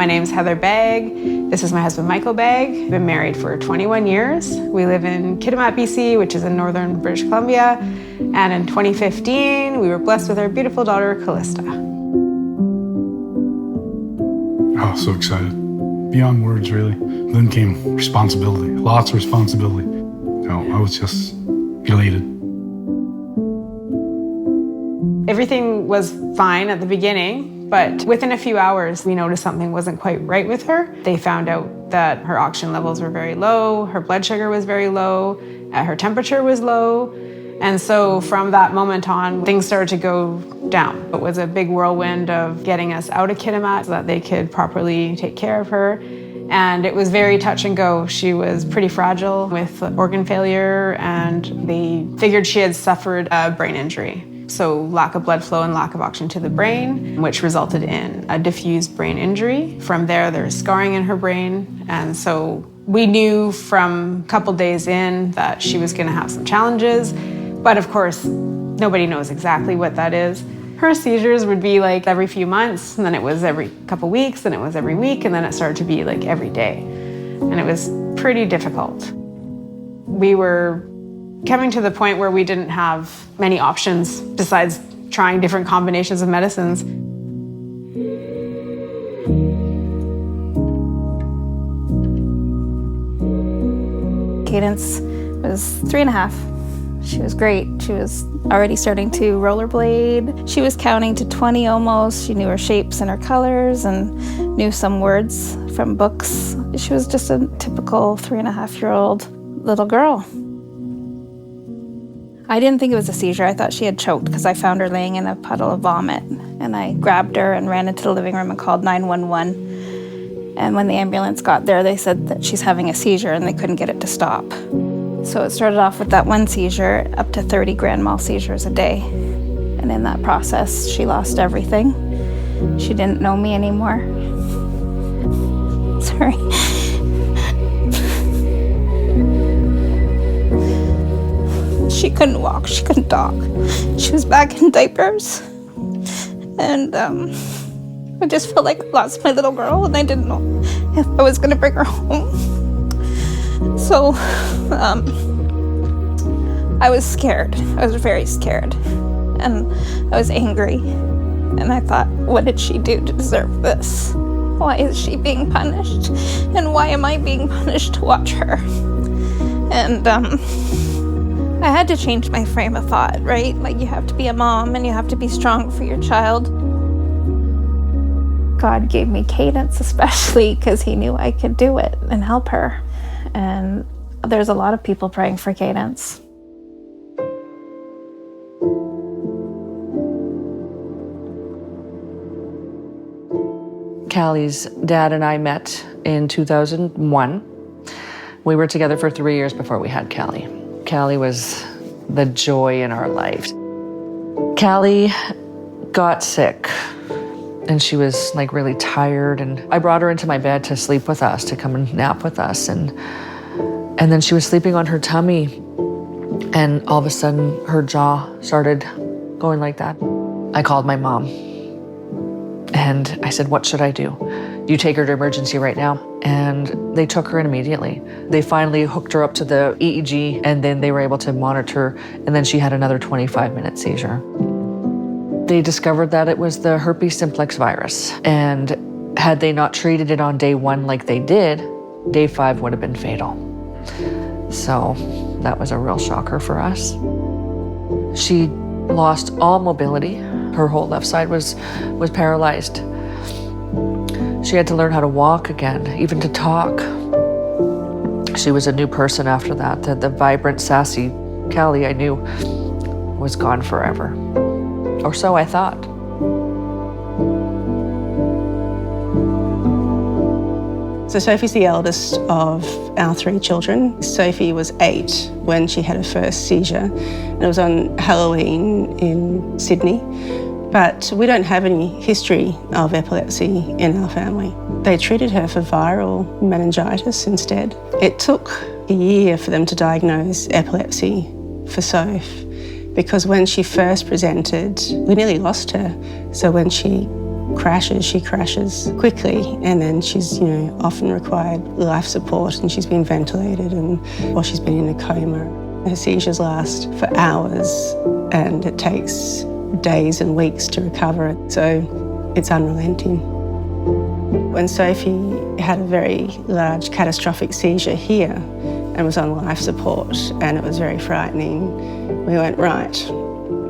name's Heather Begg. This is my husband, Michael Begg. We've been married for 21 years. We live in Kitimat, BC, which is in northern British Columbia. And in 2015, we were blessed with our beautiful daughter, Callista. Oh, so excited. Beyond words, really. Then came responsibility, lots of responsibility. I was just elated. Everything was fine at the beginning, but within a few hours, we noticed something wasn't quite right with her. They found out that her oxygen levels were very low, her blood sugar was very low, her temperature was low. And so from that moment on, things started to go down. It was a big whirlwind of getting us out of Kitimat so that they could properly take care of her. And it was very touch and go. She was pretty fragile with organ failure, and they figured she had suffered a brain injury. So lack of blood flow and lack of oxygen to the brain, which resulted in a diffuse brain injury. From there's scarring in her brain. And so we knew from a couple days in that she was gonna have some challenges. But of course, nobody knows exactly what that is. Her seizures would be like every few months, and then it was every couple weeks, and it was every week, and then it started to be like every day. And it was pretty difficult. We were coming to the point where we didn't have many options besides trying different combinations of medicines. Cadence was 3.5. She was great. She was already starting to rollerblade. She was counting to 20 almost. She knew her shapes and her colors and knew some words from books. She was just a typical 3.5-year-old little girl. I didn't think it was a seizure. I thought she had choked because I found her laying in a puddle of vomit. And I grabbed her and ran into the living room and called 911. And when the ambulance got there, they said that she's having a seizure and they couldn't get it to stop. So it started off with that one seizure, up to 30 grand mal seizures a day. And in that process, she lost everything. She didn't know me anymore. Sorry. She couldn't walk, she couldn't talk. She was back in diapers. And I just felt like I lost my little girl, and I didn't know if I was gonna bring her home. So, I was scared. I was very scared. And I was angry. And I thought, what did she do to deserve this? Why is she being punished? And why am I being punished to watch her? And, I had to change my frame of thought, right? Like, you have to be a mom and you have to be strong for your child. God gave me Cadence, especially because he knew I could do it and help her. And there's a lot of people praying for Cadence. Callie's dad and I met in 2001. We were together for 3 years before we had Callie. Callie was the joy in our lives. Callie got sick and she was like really tired, and I brought her into my bed to sleep with us, to come and nap with us, and then she was sleeping on her tummy, and all of a sudden her jaw started going like that. I called my mom and I said, what should I do? You take her to emergency right now. And they took her in immediately. They finally hooked her up to the EEG, and then they were able to monitor, and then she had another 25-minute seizure. They discovered that it was the herpes simplex virus, and had they not treated it on day 1 like they did, day 5 would have been fatal. So that was a real shocker for us. She lost all mobility. Her whole left side was paralyzed. She had to learn how to walk again, even to talk. She was a new person after that. The vibrant, sassy Callie I knew was gone forever. Or so I thought. So Sophie's the eldest of our 3 children. Sophie was 8 when she had her first seizure. And it was on Halloween in Sydney. But we don't have any history of epilepsy in our family. They treated her for viral meningitis instead. It took a year for them to diagnose epilepsy for Soph, because when she first presented, we nearly lost her. So when she crashes, she crashes quickly, and then she's, often required life support, and she's been ventilated or she's been in a coma. Her seizures last for hours, and it takes days and weeks to recover. So it's unrelenting. When Sophie had a very large catastrophic seizure here and was on life support, and it was very frightening, we went, right,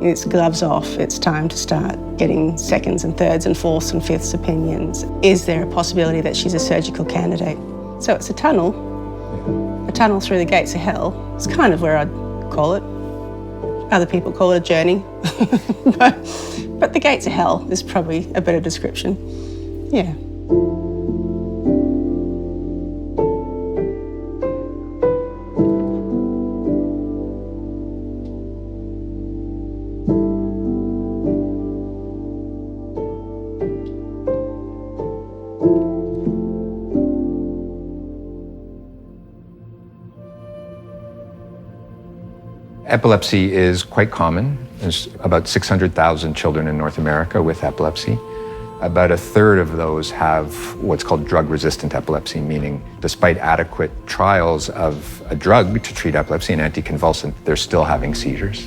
it's gloves off, it's time to start getting seconds and thirds and fourths and fifths opinions. Is there a possibility that she's a surgical candidate? So it's a tunnel through the gates of hell. It's kind of where I'd call it. Other people call it a journey. but the gates of hell is probably a better description. Yeah. Epilepsy is quite common. There's about 600,000 children in North America with epilepsy. About a third of those have what's called drug-resistant epilepsy, meaning despite adequate trials of a drug to treat epilepsy, an anticonvulsant, they're still having seizures.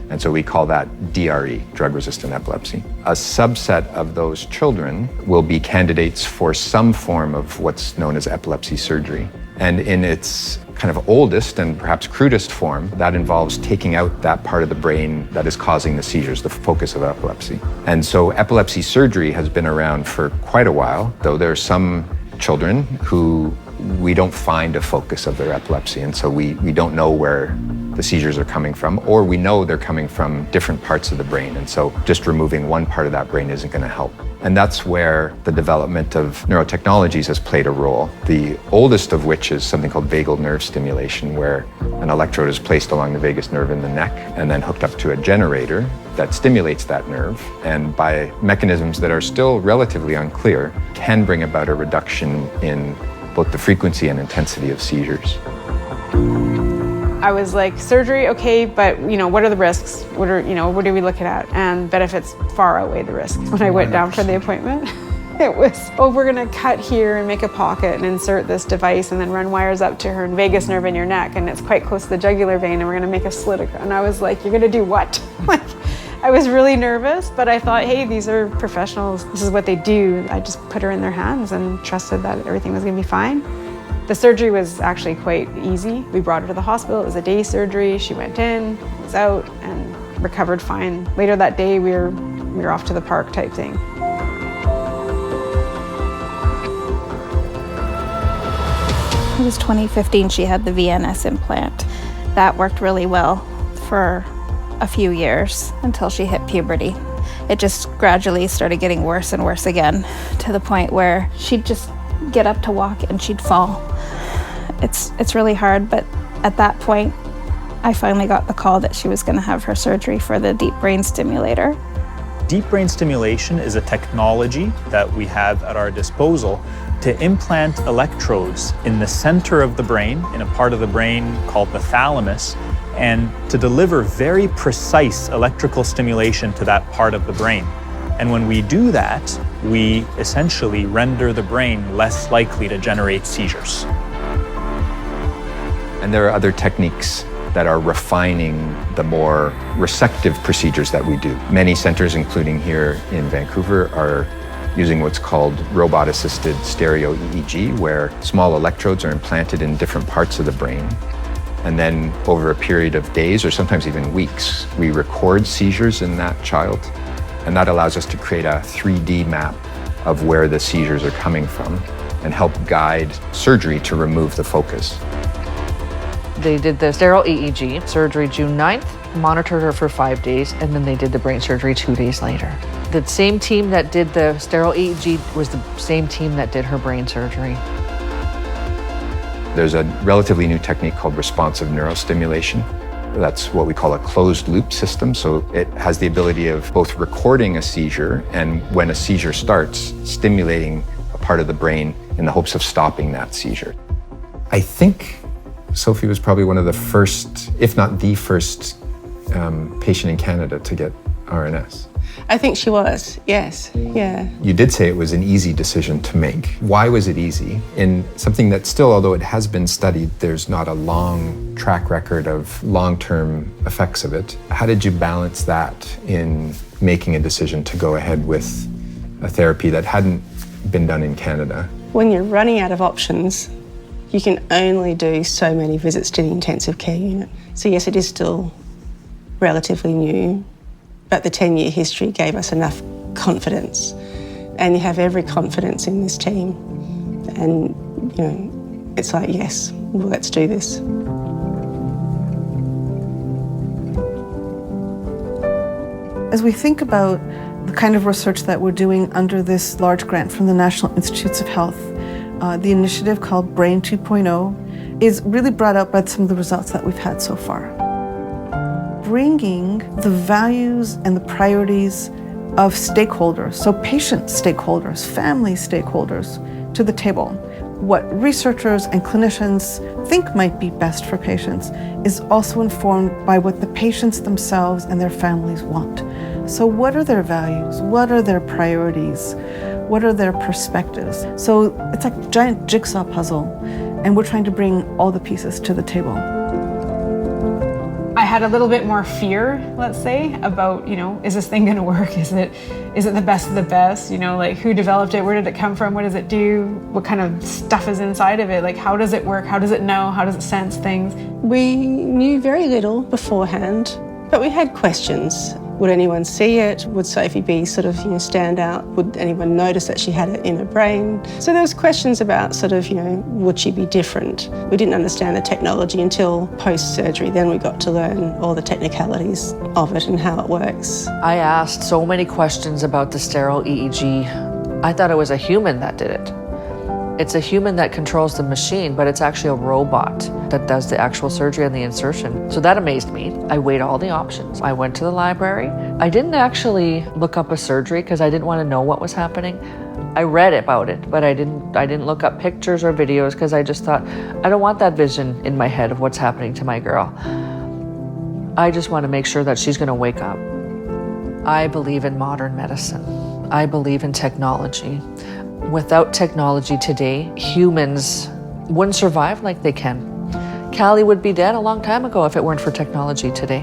And so we call that DRE, drug-resistant epilepsy. A subset of those children will be candidates for some form of what's known as epilepsy surgery. And in its kind of oldest and perhaps crudest form, that involves taking out that part of the brain that is causing the seizures, the focus of epilepsy. And so epilepsy surgery has been around for quite a while, though there are some children who we don't find a focus of their epilepsy. And so we don't know where the seizures are coming from, or we know they're coming from different parts of the brain. And so just removing one part of that brain isn't going to help. And that's where the development of neurotechnologies has played a role. The oldest of which is something called vagal nerve stimulation, where an electrode is placed along the vagus nerve in the neck and then hooked up to a generator that stimulates that nerve, and by mechanisms that are still relatively unclear, can bring about a reduction in both the frequency and intensity of seizures. I was like, surgery, okay, but what are the risks? What are we looking at? And benefits far outweigh the risks. When I went down for the appointment, it was, we're gonna cut here and make a pocket and insert this device and then run wires up to her vagus nerve in your neck, and it's quite close to the jugular vein, and we're gonna make a slit. And I was like, you're gonna do what? I was really nervous, but I thought, hey, these are professionals. This is what they do. I just put her in their hands and trusted that everything was gonna be fine. The surgery was actually quite easy. We brought her to the hospital. It was a day surgery. She went in, was out, and recovered fine. Later that day, we were off to the park type thing. It was 2015 she had the VNS implant. That worked really well for a few years until she hit puberty. It just gradually started getting worse and worse again, to the point where she'd just get up to walk and she'd fall. It's really hard, but at that point, I finally got the call that she was going to have her surgery for the deep brain stimulator. Deep brain stimulation is a technology that we have at our disposal to implant electrodes in the center of the brain, in a part of the brain called the thalamus, and to deliver very precise electrical stimulation to that part of the brain. And when we do that, we essentially render the brain less likely to generate seizures. And there are other techniques that are refining the more resective procedures that we do. Many centers, including here in Vancouver, are using what's called robot-assisted stereo EEG, where small electrodes are implanted in different parts of the brain. And then over a period of days, or sometimes even weeks, we record seizures in that child. And that allows us to create a 3D map of where the seizures are coming from and help guide surgery to remove the focus. They did the sterile EEG surgery June 9th, monitored her for 5 days, and then they did the brain surgery 2 days later. The same team that did the sterile EEG was the same team that did her brain surgery. There's a relatively new technique called responsive neurostimulation. That's what we call a closed loop system. So it has the ability of both recording a seizure and, when a seizure starts, stimulating a part of the brain in the hopes of stopping that seizure. I think Sophie was probably one of the first, if not the first, patient in Canada to get RNS. I think she was, yes, yeah. You did say it was an easy decision to make. Why was it easy? In something that still, although it has been studied, there's not a long track record of long-term effects of it. How did you balance that in making a decision to go ahead with a therapy that hadn't been done in Canada? When you're running out of options, you can only do so many visits to the intensive care unit. So yes, it is still relatively new, but the 10-year history gave us enough confidence. And you have every confidence in this team. And, you know, it's like, yes, well, let's do this. As we think about the kind of research that we're doing under this large grant from the National Institutes of Health, the initiative called Brain 2.0 is really brought out by some of the results that we've had so far. Bringing the values and the priorities of stakeholders, so patient stakeholders, family stakeholders, to the table. What researchers and clinicians think might be best for patients is also informed by what the patients themselves and their families want. So what are their values? What are their priorities? What are their perspectives? So it's like a giant jigsaw puzzle, and we're trying to bring all the pieces to the table. I had a little bit more fear, let's say, about, you know, is this thing gonna work? Is it the best of the best? You know, like, who developed it? Where did it come from? What does it do? What kind of stuff is inside of it? Like, how does it work? How does it know? How does it sense things? We knew very little beforehand, but we had questions. Would anyone see it? Would Sophie be sort of, you know, stand out? Would anyone notice that she had it in her brain? So there was questions about sort of, you know, would she be different? We didn't understand the technology until post-surgery. Then we got to learn all the technicalities of it and how it works. I asked so many questions about the sterile EEG. I thought it was a human that did it. It's a human that controls the machine, but it's actually a robot that does the actual surgery and the insertion. So that amazed me. I weighed all the options. I went to the library. I didn't actually look up a surgery because I didn't want to know what was happening. I read about it, but I didn't look up pictures or videos because I just thought, I don't want that vision in my head of what's happening to my girl. I just want to make sure that she's going to wake up. I believe in modern medicine. I believe in technology. Without technology today, humans wouldn't survive like they can. Callie would be dead a long time ago if it weren't for technology today.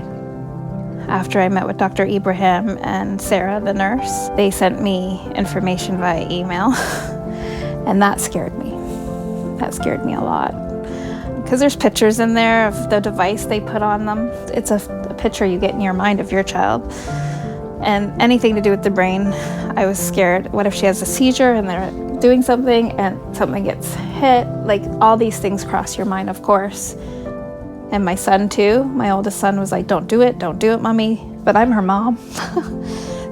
After I met with Dr. Ibrahim and Sarah, the nurse, they sent me information via email, and that scared me. That scared me a lot. Because there's pictures in there of the device they put on them. It's a picture you get in your mind of your child. And anything to do with the brain, I was scared. What if she has a seizure and they're doing something and something gets hit? Like, all these things cross your mind, of course. And my son too, my oldest son was like, don't do it, mommy. But I'm her mom.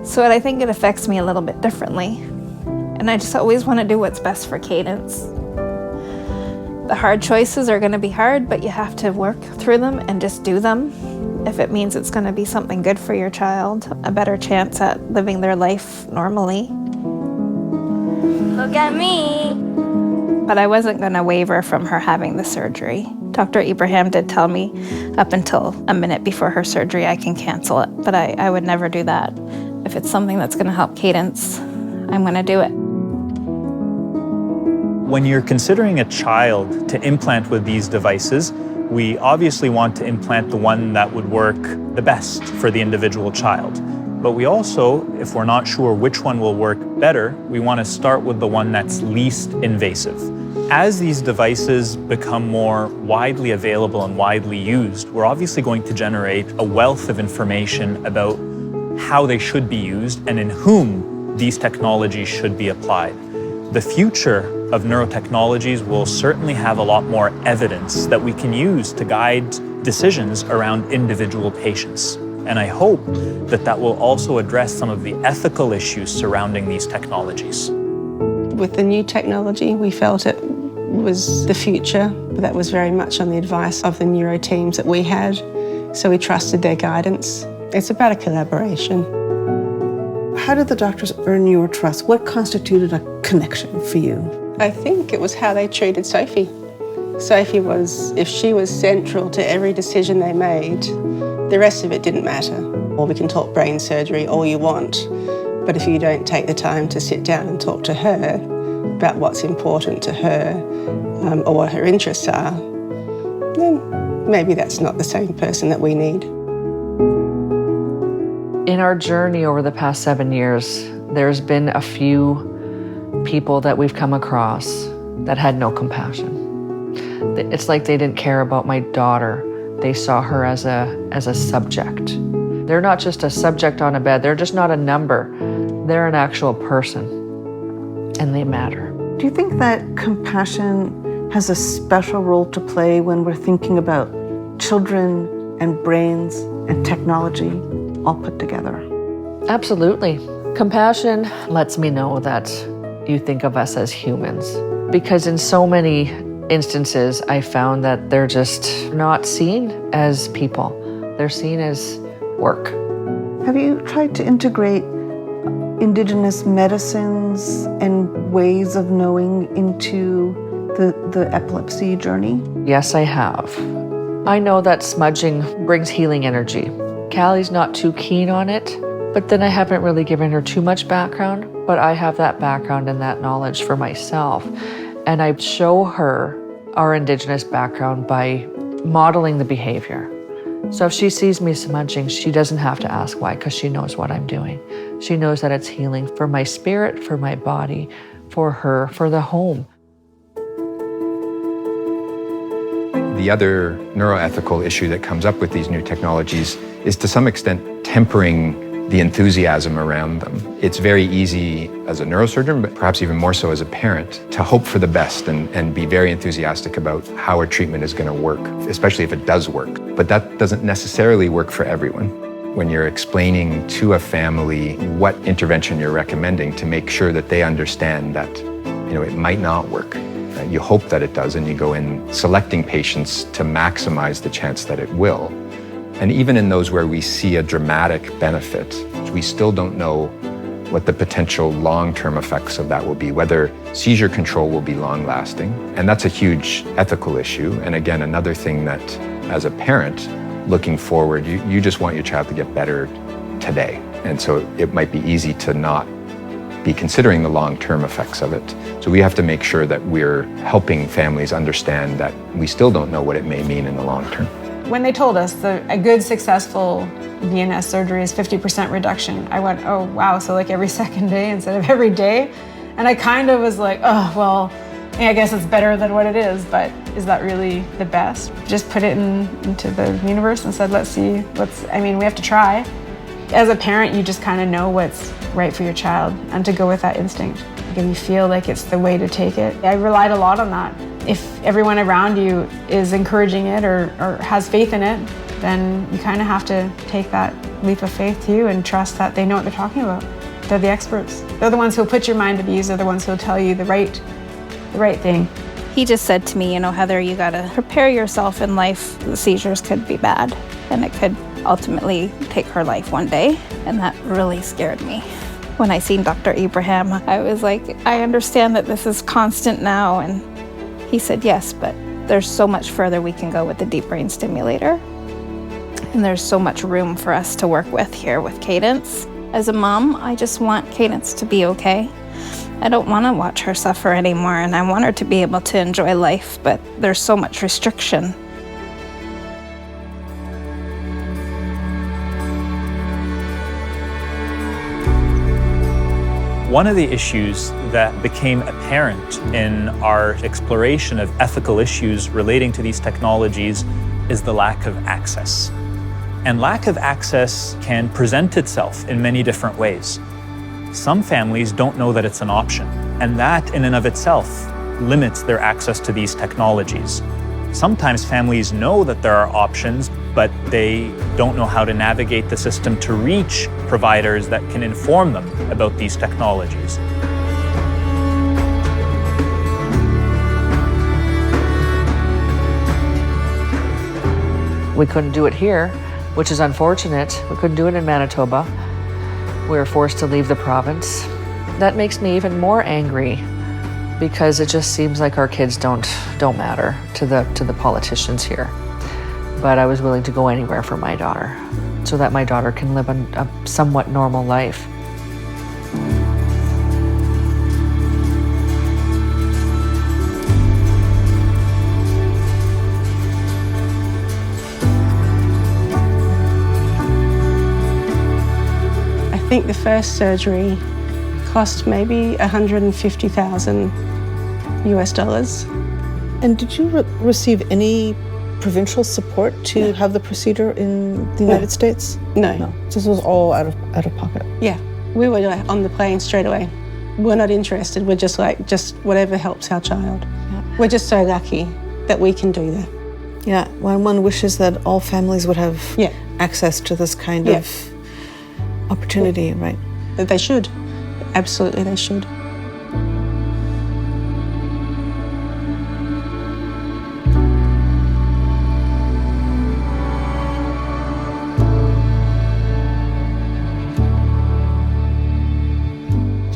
So I think it affects me a little bit differently. And I just always want to do what's best for Cadence. The hard choices are going to be hard, but you have to work through them and just do them. If it means it's going to be something good for your child, a better chance at living their life normally. Look at me. But I wasn't going to waver from her having the surgery. Dr. Ibrahim did tell me up until a minute before her surgery I can cancel it, but I would never do that. If it's something that's going to help Cadence, I'm going to do it. When you're considering a child to implant with these devices, we obviously want to implant the one that would work the best for the individual child. But we also, if we're not sure which one will work better, we want to start with the one that's least invasive. As these devices become more widely available and widely used, we're obviously going to generate a wealth of information about how they should be used and in whom these technologies should be applied. The future of neurotechnologies will certainly have a lot more evidence that we can use to guide decisions around individual patients. And I hope that that will also address some of the ethical issues surrounding these technologies. With the new technology, we felt it was the future, but that was very much on the advice of the neuro teams that we had. So we trusted their guidance. It's about a collaboration. How did the doctors earn your trust? What constituted a connection for you? I think it was how they treated Sophie. Sophie was, if she was central to every decision they made, the rest of it didn't matter. Or we can talk brain surgery all you want, but if you don't take the time to sit down and talk to her about what's important to her or what her interests are, then maybe that's not the same person that we need. In our journey over the past 7 years, there's been a few people that we've come across that had no compassion. It's like they didn't care about my daughter. They saw her as a subject. They're not just a subject on a bed. They're just not a number. They're an actual person, and they matter. Do you think that compassion has a special role to play when we're thinking about children and brains and technology all put together? Absolutely. Compassion lets me know that you think of us as humans, because in so many instances, I found that they're just not seen as people. They're seen as work. Have you tried to integrate Indigenous medicines and ways of knowing into the epilepsy journey? Yes, I have. I know that smudging brings healing energy. Callie's not too keen on it, but then I haven't really given her too much background, but I have that background and that knowledge for myself. And I show her our Indigenous background by modeling the behavior. So if she sees me smudging, she doesn't have to ask why, because she knows what I'm doing. She knows that it's healing for my spirit, for my body, for her, for the home. The other neuroethical issue that comes up with these new technologies is to some extent tempering the enthusiasm around them. It's very easy as a neurosurgeon, but perhaps even more so as a parent, to hope for the best and be very enthusiastic about how a treatment is going to work, especially if it does work. But that doesn't necessarily work for everyone. When you're explaining to a family what intervention you're recommending, to make sure that they understand that, it might not work. You hope that it does, and you go in selecting patients to maximize the chance that it will. And even in those where we see a dramatic benefit, we still don't know what the potential long-term effects of that will be, whether seizure control will be long-lasting. And that's a huge ethical issue. And again, another thing that, as a parent, looking forward, you just want your child to get better today. And so it might be easy to not be considering the long-term effects of it. So we have to make sure that we're helping families understand that we still don't know what it may mean in the long term. When they told us a good, successful VNS surgery is 50% reduction, I went, oh, wow, so like every second day instead of every day? And I kind of was like, oh, well, I guess it's better than what it is, but is that really the best? Just put it into the universe and said, let's see, we have to try. As a parent, you just kind of know what's right for your child and to go with that instinct. Like if you feel like it's the way to take it. I relied a lot on that. If everyone around you is encouraging it or has faith in it, then you kind of have to take that leap of faith too and trust that they know what they're talking about. They're the experts. They're the ones who'll put your mind at ease. They're the ones who'll tell you the right thing. He just said to me, Heather, you gotta prepare yourself in life. The seizures could be bad and it could ultimately take her life one day. And that really scared me. When I seen Dr. Abraham, I was like, I understand that this is constant now. And he said, yes, but there's so much further we can go with the deep brain stimulator. And there's so much room for us to work with here with Cadence. As a mom, I just want Cadence to be okay. I don't want to watch her suffer anymore, and I want her to be able to enjoy life, but there's so much restriction. One of the issues that became apparent in our exploration of ethical issues relating to these technologies is the lack of access. And lack of access can present itself in many different ways. Some families don't know that it's an option, and that in and of itself limits their access to these technologies. Sometimes families know that there are options, but they don't know how to navigate the system to reach providers that can inform them about these technologies. We couldn't do it here, which is unfortunate. We couldn't do it in Manitoba. We were forced to leave the province. That makes me even more angry because it just seems like our kids don't matter to the politicians here. But I was willing to go anywhere for my daughter. so that my daughter can live a somewhat normal life. I think the first surgery cost maybe $150,000 US. And did you receive any provincial support to have the procedure in the United States? No. So this was all out of pocket. Yeah, we were like on the plane straight away. We're not interested. We're just like, just whatever helps our child. Yeah. We're just so lucky that we can do that. Yeah, well, one wishes that all families would have Yeah. access to this kind of opportunity, right? They should. Absolutely, they should.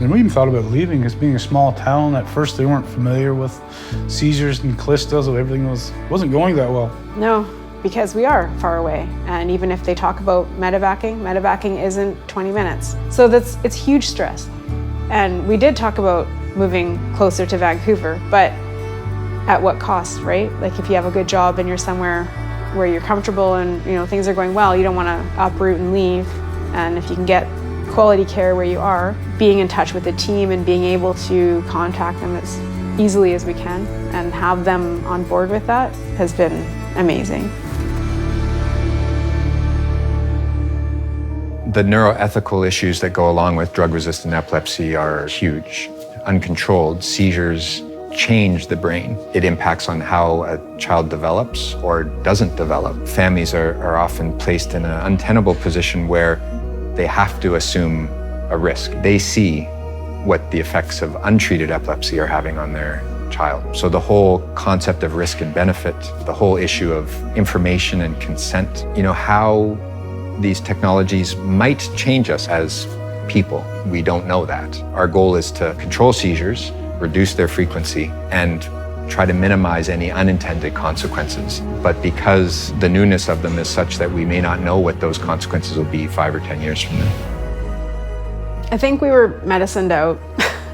And we even thought about leaving, because being a small town, at first they weren't familiar with seizures and clistas, so everything wasn't going that well. No, because we are far away. And even if they talk about medevacing isn't 20 minutes. So it's huge stress. And we did talk about moving closer to Vancouver, but at what cost, right? Like if you have a good job and you're somewhere where you're comfortable and things are going well, you don't want to uproot and leave. And if you can get quality care where you are, being in touch with the team and being able to contact them as easily as we can and have them on board with that has been amazing. The neuroethical issues that go along with drug-resistant epilepsy are huge. Uncontrolled seizures change the brain. It impacts on how a child develops or doesn't develop. Families are often placed in an untenable position where they have to assume a risk. They see what the effects of untreated epilepsy are having on their child. So the whole concept of risk and benefit, the whole issue of information and consent, how these technologies might change us as people, we don't know that. Our goal is to control seizures, reduce their frequency, and try to minimize any unintended consequences. But because the newness of them is such that we may not know what those consequences will be 5 or 10 years from now. I think we were medicined out.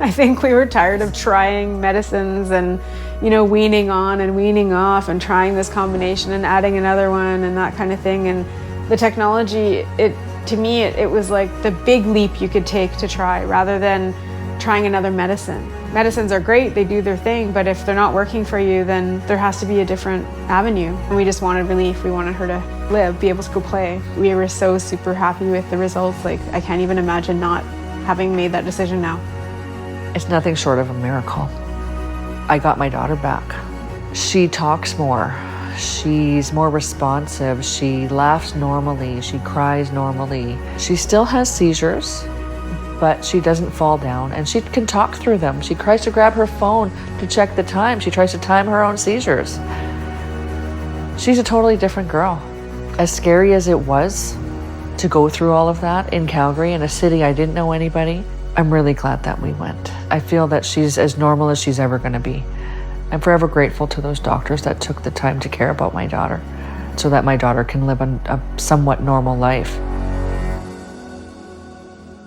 I think we were tired of trying medicines and, weaning on and weaning off and trying this combination and adding another one and that kind of thing. And the technology, to me, it was like the big leap you could take to try rather than trying another medicine. Medicines are great, they do their thing, but if they're not working for you, then there has to be a different avenue. And we just wanted relief. We wanted her to live, be able to go play. We were so super happy with the results. Like, I can't even imagine not having made that decision now. It's nothing short of a miracle. I got my daughter back. She talks more. She's more responsive. She laughs normally. She cries normally. She still has seizures, but she doesn't fall down and she can talk through them. She tries to grab her phone to check the time. She tries to time her own seizures. She's a totally different girl. As scary as it was to go through all of that in Calgary, in a city I didn't know anybody, I'm really glad that we went. I feel that she's as normal as she's ever gonna be. I'm forever grateful to those doctors that took the time to care about my daughter so that my daughter can live a somewhat normal life.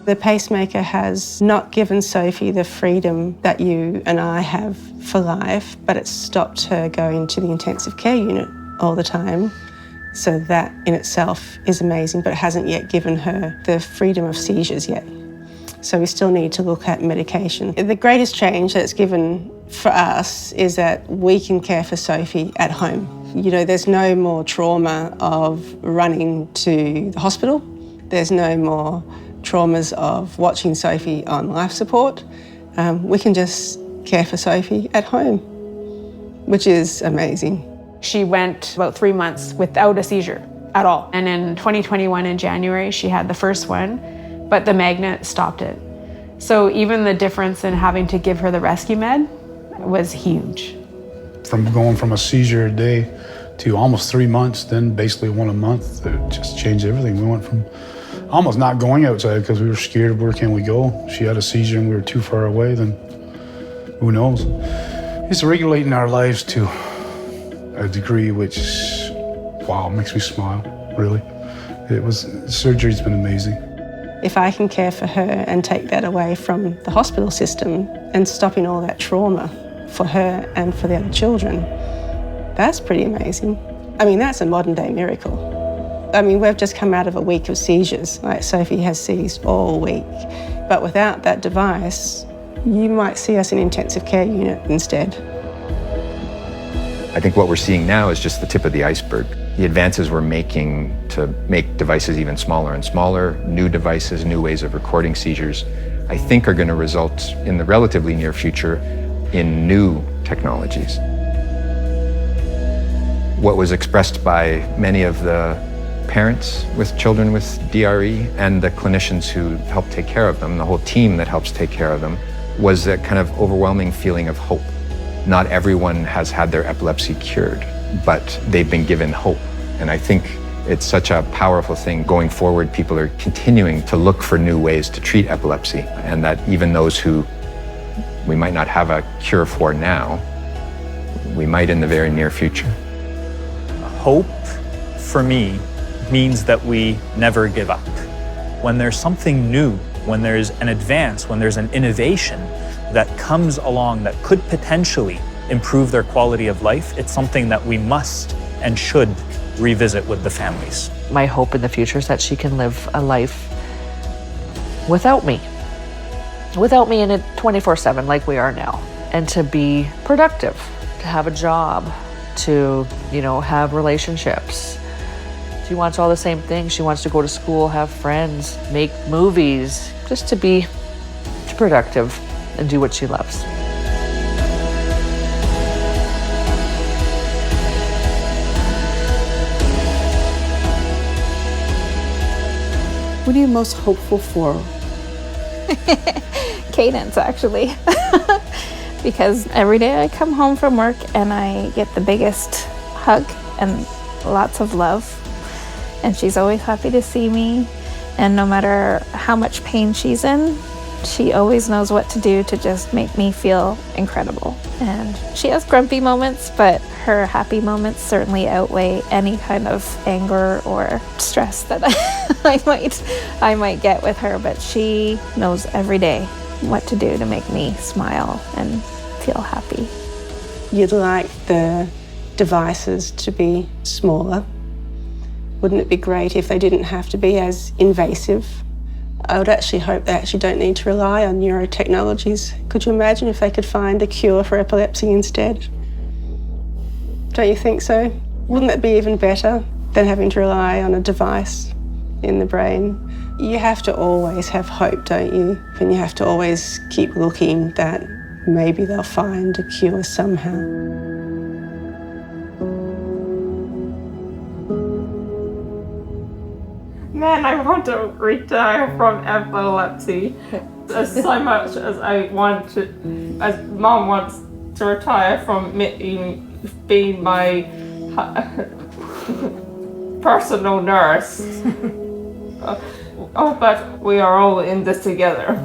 The pacemaker has not given Sophie the freedom that you and I have for life, but it's stopped her going to the intensive care unit all the time. So that in itself is amazing, but it hasn't yet given her the freedom of seizures yet. So we still need to look at medication. The greatest change that it's given for us is that we can care for Sophie at home. There's no more trauma of running to the hospital. There's no more traumas of watching Sophie on life support. We can just care for Sophie at home, which is amazing. She went about 3 months without a seizure at all. And in 2021 in January, she had the first one, but the magnet stopped it. So even the difference in having to give her the rescue med was huge. From going from a seizure a day to almost 3 months, then basically one a month, it just changed everything. We went from almost not going outside because we were scared of where can we go. She had a seizure and we were too far away, then who knows? It's regulating our lives to a degree which, wow, makes me smile, really. Surgery's been amazing. If I can care for her and take that away from the hospital system and stopping all that trauma for her and for the other children, that's pretty amazing. I mean, that's a modern day miracle. I mean, we've just come out of a week of seizures. Like, Sophie has seized all week. But without that device, you might see us in intensive care unit instead. I think what we're seeing now is just the tip of the iceberg. The advances we're making to make devices even smaller and smaller, new devices, new ways of recording seizures, I think are going to result in the relatively near future in new technologies. What was expressed by many of the parents with children with DRE and the clinicians who help take care of them, the whole team that helps take care of them, was a kind of overwhelming feeling of hope. Not everyone has had their epilepsy cured, but they've been given hope. And I think it's such a powerful thing. Going forward, people are continuing to look for new ways to treat epilepsy, and that even those who we might not have a cure for now, we might in the very near future. Hope, for me, means that we never give up. When there's something new, when there's an advance, when there's an innovation that comes along that could potentially improve their quality of life, it's something that we must and should revisit with the families. My hope in the future is that she can live a life without me in it 24/7 like we are now, and to be productive, to have a job, to, have relationships. She wants all the same things. She wants to go to school, have friends, make movies, just to be productive and do what she loves. What are you most hopeful for? Cadence, actually. Because every day I come home from work and I get the biggest hug and lots of love. And she's always happy to see me. And no matter how much pain she's in, she always knows what to do to just make me feel incredible. And she has grumpy moments, but her happy moments certainly outweigh any kind of anger or stress that I might get with her. But she knows every day what to do to make me smile and feel happy. You'd like the devices to be smaller. Wouldn't it be great if they didn't have to be as invasive? I would actually hope they actually don't need to rely on neurotechnologies. Could you imagine if they could find a cure for epilepsy instead? Don't you think so? Wouldn't that be even better than having to rely on a device in the brain? You have to always have hope, don't you? And you have to always keep looking that maybe they'll find a cure somehow. Man, I want to retire from epilepsy as so much as I want to, as Mom wants to retire from being my personal nurse. But we are all in this together.